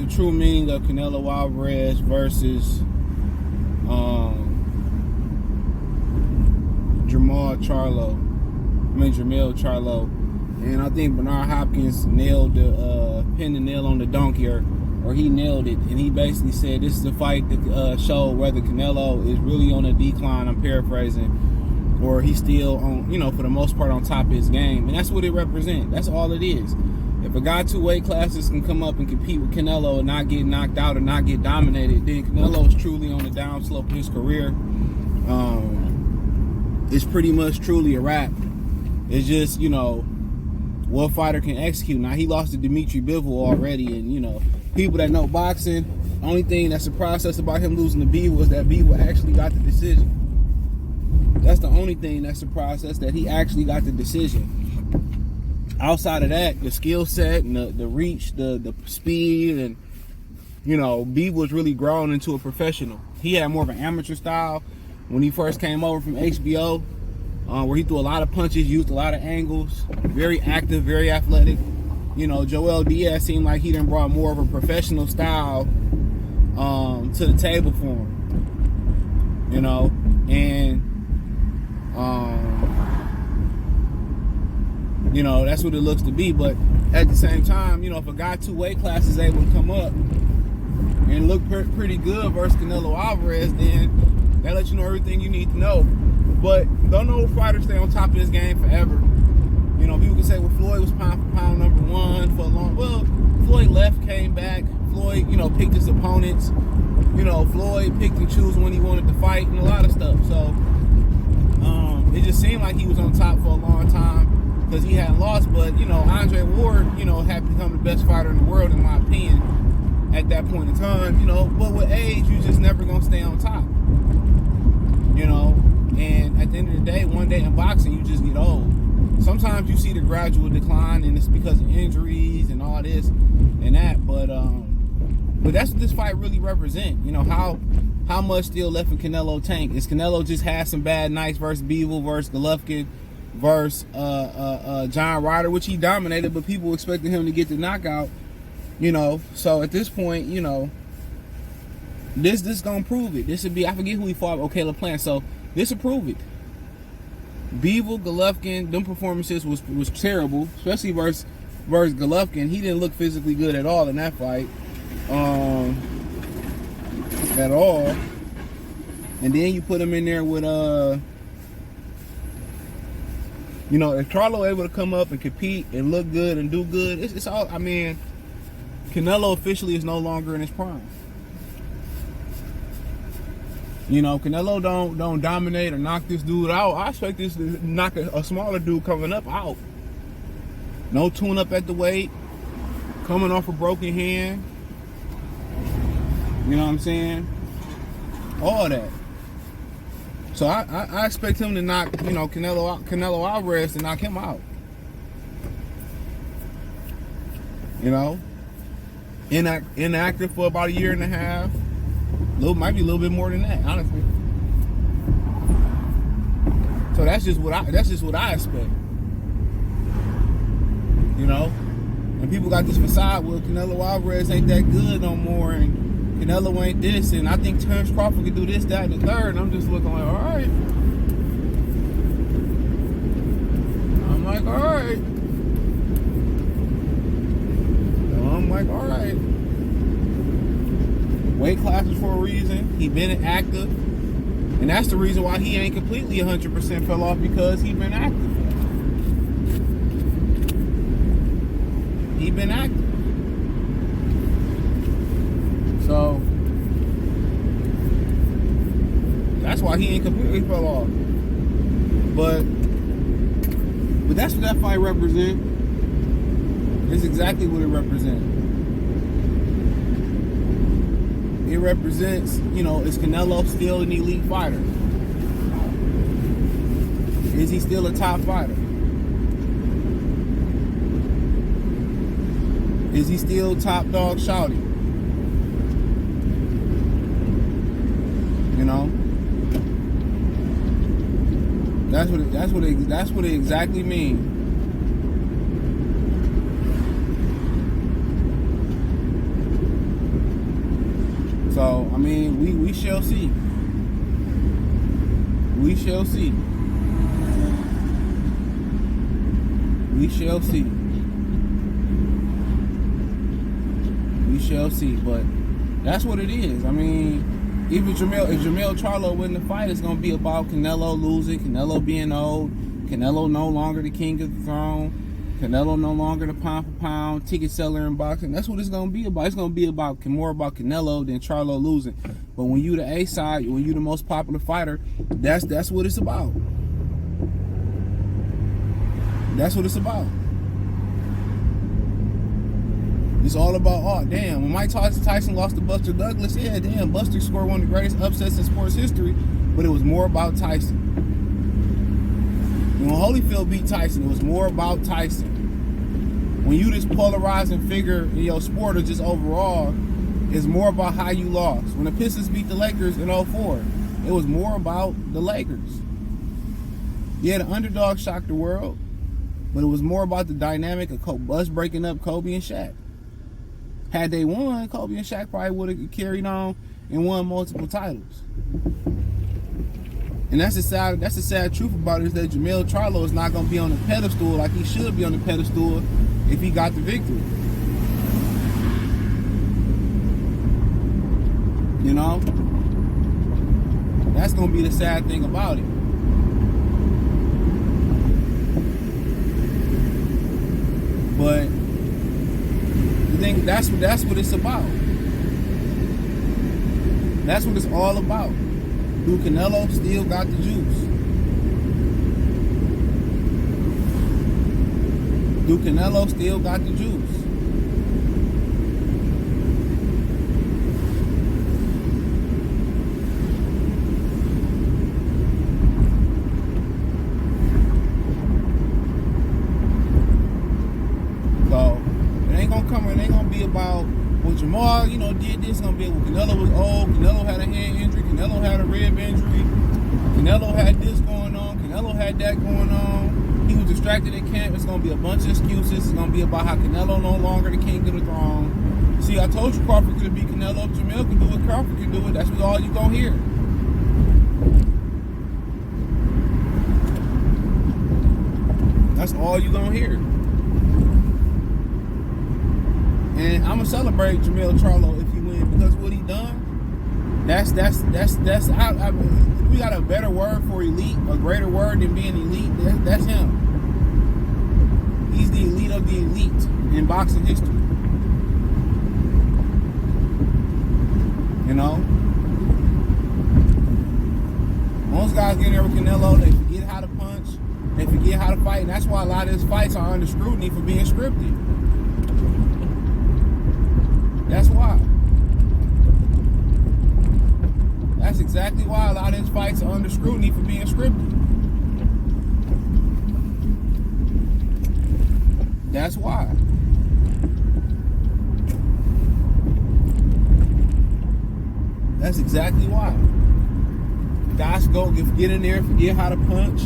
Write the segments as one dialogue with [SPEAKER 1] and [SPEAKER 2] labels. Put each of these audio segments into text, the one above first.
[SPEAKER 1] true meaning of Canelo Alvarez versus Jermell Charlo. And I think Bernard Hopkins pinned the nail on the donkey, or he nailed it. And he basically said this is a fight that showed whether Canelo is really on a decline, I'm paraphrasing, or he's still on, for the most part on top of his game. And that's what it represents. That's all it is. If a guy 2 weight classes can come up and compete with Canelo and not get knocked out or not get dominated, then Canelo is truly on the downslope of his career. It's pretty much truly a wrap. It's just, what fighter can execute. Now, he lost to Dimitri Bivol already, and, people that know boxing, the only thing that surprised us about him losing to Bivol was that Bivol actually got the decision. That's the only thing that surprised us, that he actually got the decision. Outside of that, the skill set and the reach, the speed, and, Bivol was really grown into a professional. He had more of an amateur style when he first came over from HBO, where he threw a lot of punches, used a lot of angles, very active, very athletic. Joel Diaz seemed like he done brought more of a professional style to the table for him. That's what it looks to be. But at the same time, if a guy 2 weight classes is able to come up and look pretty good versus Canelo Alvarez, then that lets you know everything you need to know. But don't know if fighters stay on top of this game forever. People can say, well, Floyd was pound for pound number 1 for a long. Well, Floyd left, came back. Floyd, picked his opponents. Floyd picked and chose when he wanted to fight and a lot of stuff. So it just seemed like he was on top for a long time because he hadn't lost. But Andre Ward, had become the best fighter in the world, in my opinion, at that point in time. But with age, you just never gonna stay on top. And at the end of the day, one day in boxing, you just get old. Sometimes you see the gradual decline, and it's because of injuries and all this and that. But that's what this fight really represents. How much still left in Canelo tank? Is Canelo just had some bad nights versus Bivol, versus Golovkin, versus John Ryder, which he dominated, but people expected him to get the knockout. So at this point, this gonna prove it. This would be, I forget who he fought. Okay, LaPlante. So this will prove it. Bivol, Golovkin, them performances was terrible, especially versus Golovkin. He didn't look physically good at all in that fight, at all. And then you put him in there with if Charlo able to come up and compete and look good and do good, it's all. Canelo officially is no longer in his prime. Canelo don't dominate or knock this dude out. I expect this to knock a smaller dude coming up out. No tune up at the weight, coming off a broken hand. You know what I'm saying? All that. So I expect him to knock, Canelo Alvarez to knock him out. Inactive for about a year and a half. Might be a little bit more than that, honestly. So that's just what I expect. And people got this facade, well, Canelo Alvarez ain't that good no more, and Canelo ain't this, and I think Terence Crawford could do this, that, and the third. And I'm just looking like, all right. Weight classes for a reason. He been active, and that's the reason why he ain't completely 100% fell off, because he been active. So that's why he ain't completely fell off. But that's what that fight represents. It's exactly what it represents. It represents, is Canelo still an elite fighter? Is he still a top fighter? Is he still top dog shouting? That's what it exactly means. mean, we shall see. We shall see. We shall see. We shall see. But that's what it is. I mean, even if Jermell Charlo win the fight, it's gonna be about Canelo losing, Canelo being old, Canelo no longer the king of the throne, Canelo no longer the pound for pound ticket seller in boxing. That's what it's gonna be about. It's gonna be about more about Canelo than Charlo losing. But when you the A side, when you the most popular fighter, that's what it's about. That's what it's about. It's all about, oh damn, when Mike Tyson lost to Buster Douglas, yeah, damn, Buster scored one of the greatest upsets in sports history, but it was more about Tyson. When Holyfield beat Tyson, it was more about Tyson. When you this polarizing figure in your sport or just overall, it's more about how you lost. When the Pistons beat the Lakers in 04, it was more about the Lakers. Yeah, the underdog shocked the world, but it was more about the dynamic of us breaking up Kobe and Shaq. Had they won, Kobe and Shaq probably would have carried on and won multiple titles. And that's the sad truth about it, is that Jermell Charlo is not going to be on the pedestal like he should be on the pedestal if he got the victory. You know? That's going to be the sad thing about it. But I think that's what it's about. That's what it's all about. Do Canelo still got the juice? Do Canelo still got the juice? So it ain't gonna be about, well, Jamal, did this. It's gonna be, well, Canelo was old, Canelo had a hand injury, Canelo had a rib injury, Canelo had this going on, Canelo had that going on, he was distracted in camp. It's gonna be a bunch of excuses. It's gonna be about how Canelo no longer the king of the throne. See, I told you Crawford could beat Canelo. If Jermell can do it, Crawford can do it. That's what all you gonna hear. That's all you gonna hear. And I'm gonna celebrate Jermell Charlo if he wins, because what he done, we got a better word for elite, a greater word than being elite. That's him. He's the elite of the elite in boxing history. You know? Most guys get in there with Canelo, they forget how to punch, they forget how to fight, and that's why a lot of his fights are under scrutiny for being scripted. That's why. That's exactly why a lot of his fights are under scrutiny for being scripted. That's why. That's exactly why. Guys go get in there, forget how to punch,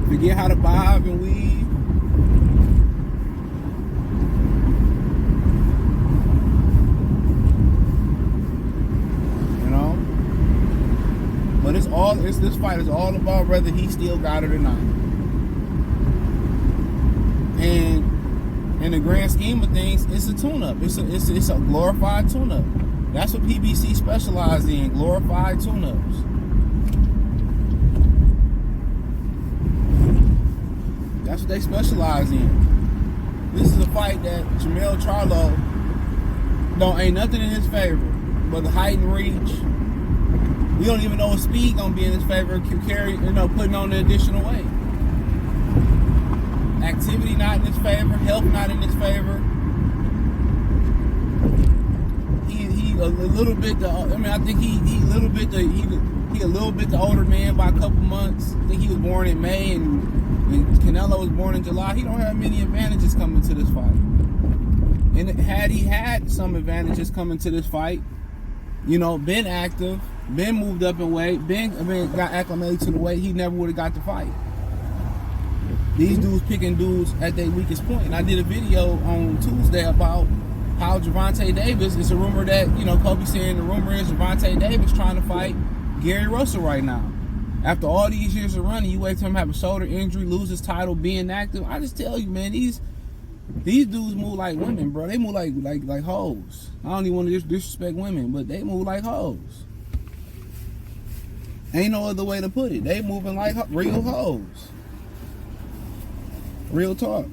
[SPEAKER 1] forget how to bob and weave. But this fight is all about whether he still got it or not. And in the grand scheme of things, it's a tune-up. It's a glorified tune-up. That's what PBC specializes in, glorified tune-ups. That's what they specialize in. This is a fight that Jermell Charlo ain't nothing in his favor but the height and reach. We don't even know what speed gonna be in his favor. Carry, putting on the additional weight. Activity not in his favor. Health not in his favor. He a little bit. I think he a little bit the older man by a couple months. I think he was born in May and Canelo was born in July. He don't have many advantages coming to this fight. And had he had some advantages coming to this fight, been active, been moved up in weight, got acclimated to the weight, he never would have got the fight. These dudes picking dudes at their weakest point. And I did a video on Tuesday about how Gervonta Davis, it's a rumor that, Kobe saying the rumor is Gervonta Davis trying to fight Gary Russell right now. After all these years of running, you wait till him have a shoulder injury, lose his title, being active. I just tell you, man, these dudes move like women, bro. They move like hoes. I don't even want to disrespect women, but they move like hoes. Ain't no other way to put it. They moving like real hoes. Real talk.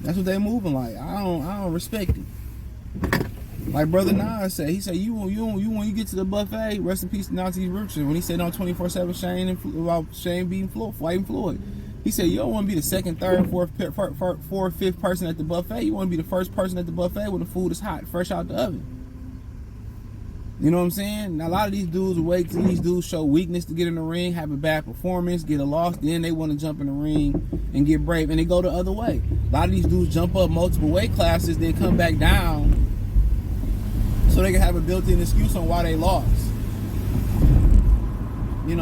[SPEAKER 1] That's what they moving like. I don't respect it. Like Brother Nas said, he said, you when you get to the buffet, rest in peace to Nancy Richardson, when he said on 24/7 about Shane beating fighting Floyd. He said, you don't want to be the second, third, fourth, fifth person at the buffet. You want to be the first person at the buffet when the food is hot, fresh out the oven. You know what I'm saying? Now, a lot of these dudes wait till these dudes show weakness to get in the ring, have a bad performance, get a loss, then they want to jump in the ring and get brave, and they go the other way. A lot of these dudes jump up multiple weight classes, then come back down so they can have a built-in excuse on why they lost. And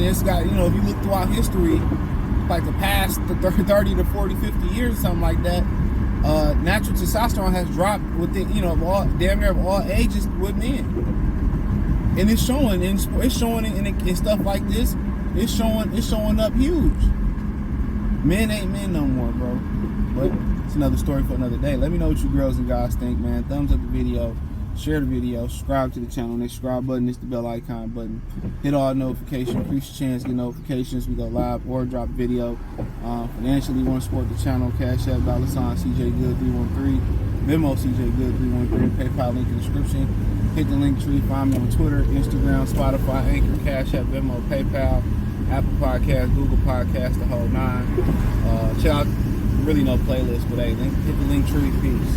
[SPEAKER 1] it's got, if you look throughout history, like the past 30 to 40, 50 years or something like that, natural testosterone has dropped within, damn near of all ages with men. And it's showing in stuff like this. It's showing up huge. Men ain't men no more, bro. But it's another story for another day. Let me know what you girls and guys think, man. Thumbs up the video. Share the video, subscribe to the channel. Next subscribe button is the bell icon button. Hit all notifications, increase your chance to get notifications. We go live or drop video. Financially, you want to support the channel, Cash App, $CJ Good 313, Venmo CJ Good 313, PayPal link in the description. Hit the link tree, find me on Twitter, Instagram, Spotify, Anchor, Cash App, Venmo, PayPal, Apple Podcasts, Google Podcasts, the whole nine. Check out, really no playlist, but hey, hit the link tree, peace.